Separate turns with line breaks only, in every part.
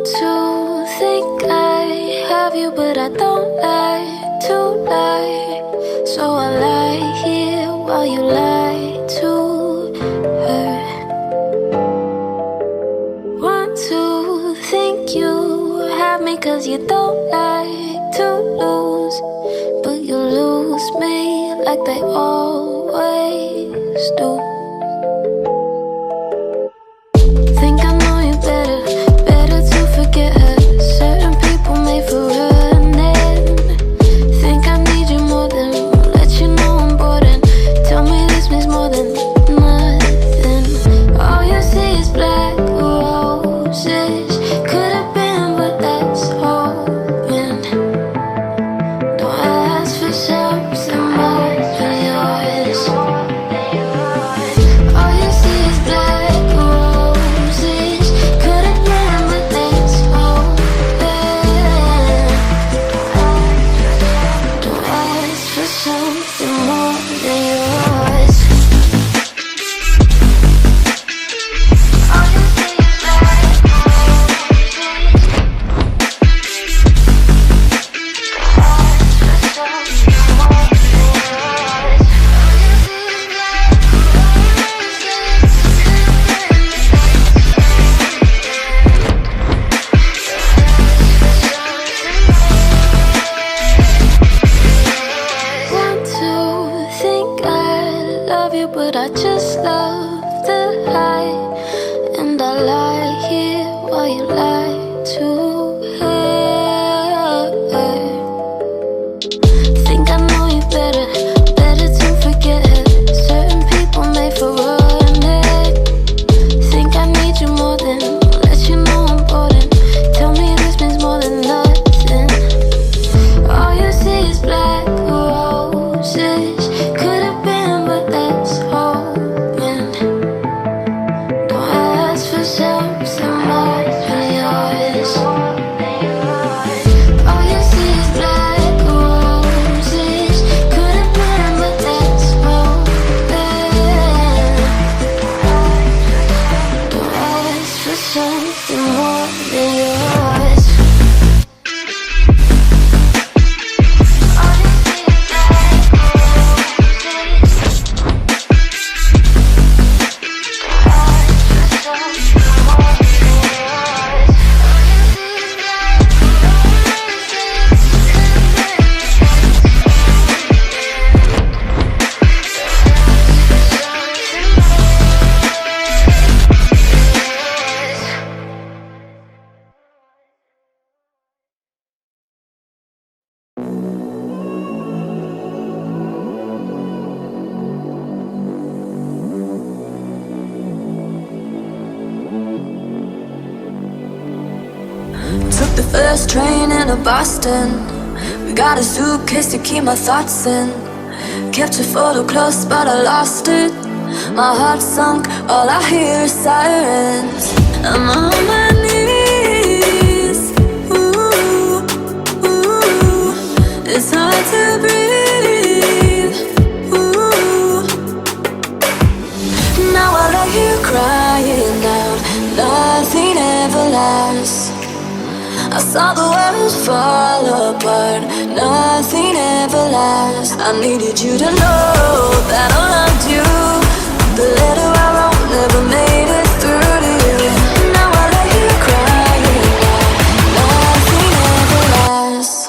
Want to think I have you, but I don't like to lie. So I lie here while you lie to her. Want to think you have me, cause you don't like to lose. But you lose me like they always do. Think I know you better, better to forget her. Certain people made for running. Think I need you more than let you know I'm bored. And tell me this means more than nothing. All you see is black roses. Could have been, but that's hoping. Don't ask for something more than yours. All you see is black roses. Could have been, but that's hoping. Don't ask for something more than yours. All you see is black roses. Want to think I love you, but I just love the lie. And I lie here while you lie to her. Think I know you better, better to forget her. Certain people made for running. Think I need you more than let you know I'm bored. And tell me this means more than nothing. All you see is black roses. Could have been, but that's hoping. Don't ask for something more than yours. All you see is black roses. Could have been, but that's hoping. Don't ask for something more than yours. All you see is black roses.
Took the first train into Boston. We got a suitcase to keep my thoughts in. Kept your photo close, but I lost it. My heart sunk, all I hear is sirens. I'm on my knees. Ooh, ooh. It's hard to breathe. Ooh. Now I lay here crying out. Nothing ever lasts. I saw the world fall apart. Nothing ever lasts. I needed you to know that I loved you. The letter I wrote never made it through to you. Now I lay here crying out. Nothing ever lasts.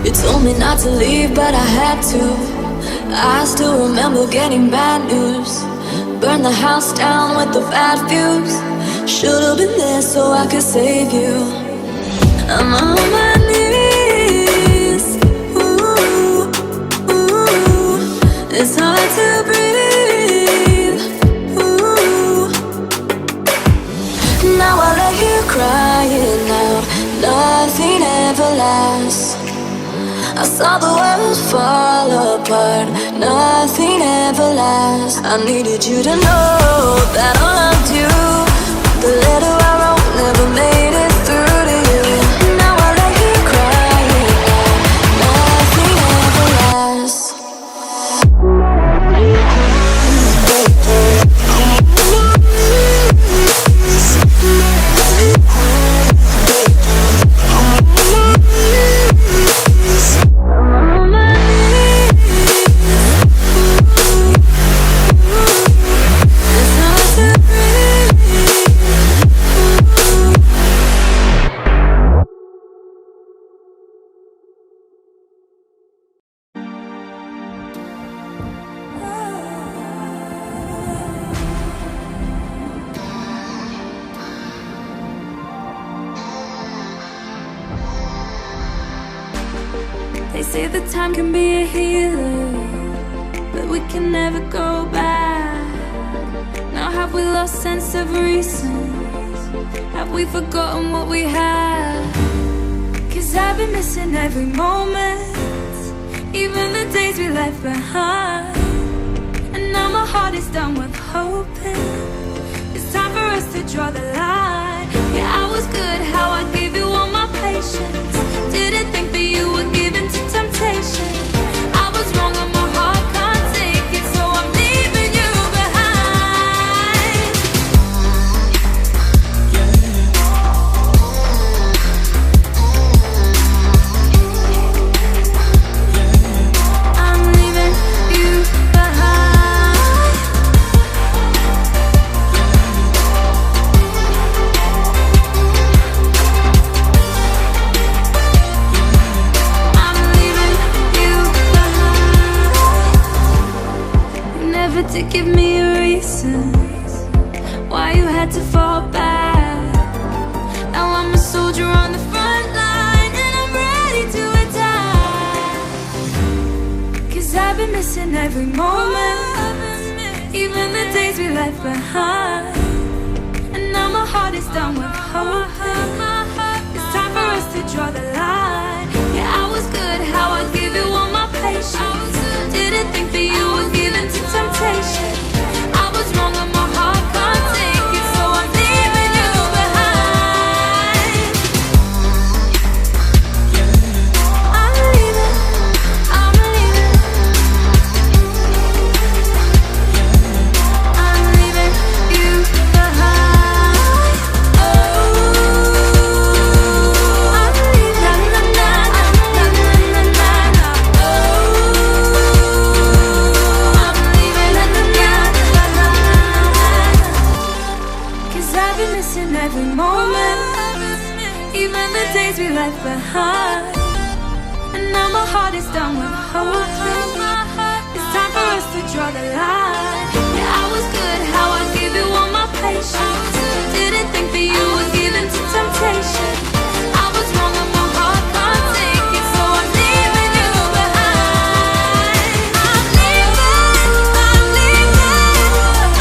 You told me not to leave, but I had to. I still remember getting bad news. Burn the house down with the bad views. Should've been there so I could save you. I'm on my knees. Ooh, ooh. It's hard to breathe. I saw the world fall apart. Nothing ever lasts. I needed you to know that I loved you. The letter I wrote never made it through to you. Now I lay here crying out. Nothing ever lasts.
They say that time can be a healer, but we can never go back. Now have we lost sense of reason? Have we forgotten what we had? 'Cause I've been missing every moment, even the days we left behind. And now my heart is done with hoping. It's time for us to draw the line. Yeah, I was good how I gave you all my patience. Didn't think that you were given to temptation. I was wrong and my heart can't take it, so I'm leaving you behind. I'm leaving you behind. I'm leaving you behind. Never to give me a reason why you had to fall back. Now I'm a soldier on the front line and I'm ready to attack. 'Cause I've been missing every moment, even the days we left behind. And now my heart is done with hoping. It's time for us to draw the line. Yeah, I was good how I gave you all my patience. Didn't think that you were given to temptation. I was wrong and my heart can't take it, so I'm leaving you behind. I'm leaving, I'm leaving. I'm leaving you behind. Oh, I'm leaving, na na na na na na na na. Oh, I'm leaving, na na na na na. 'Cause I've been missing every moment, even the days we left behind. And now my heart is done with hoping. It's time for us to draw the line. Yeah, I was good how I gave you all my patience. Didn't think that you were given to temptation. I was wrong and my heart can't take it, so I'm leaving you behind. I'm leaving, I'm leaving,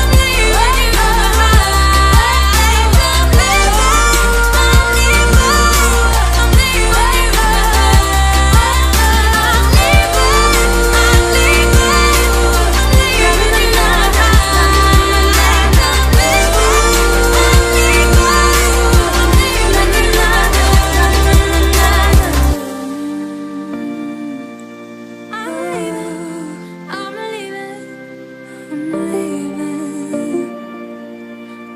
I'm leaving you behind. I'm leaving, I'm leaving, I'm leaving you behind. I'm leaving, I'm leaving, I'm leaving you behind.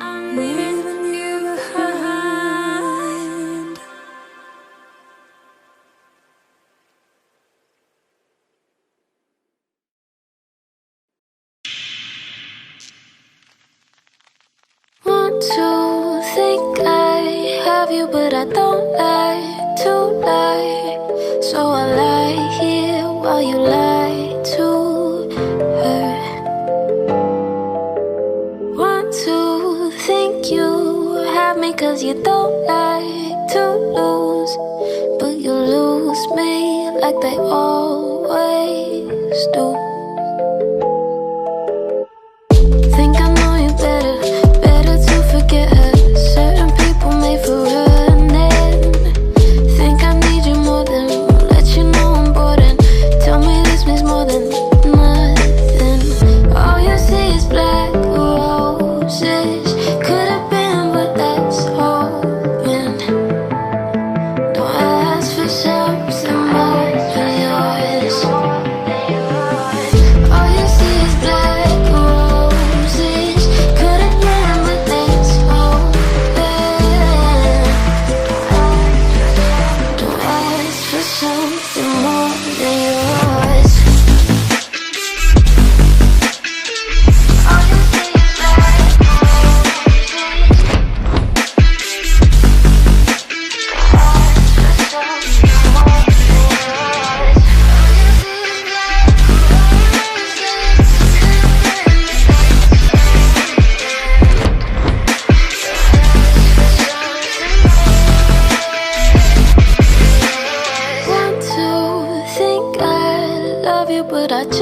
I'm leaving you behind.
Want to think I have you, but I don't like to lie. So I lie here while you lie to her. Want to think you have me 'cause you don't like to lose, but you lose me like they always do. Think I know you better, better to forget her. Certain people made for running. Think I need you more than let you know I'm bored.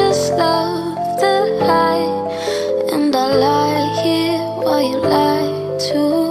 just love the high, and I lie here while you lie too.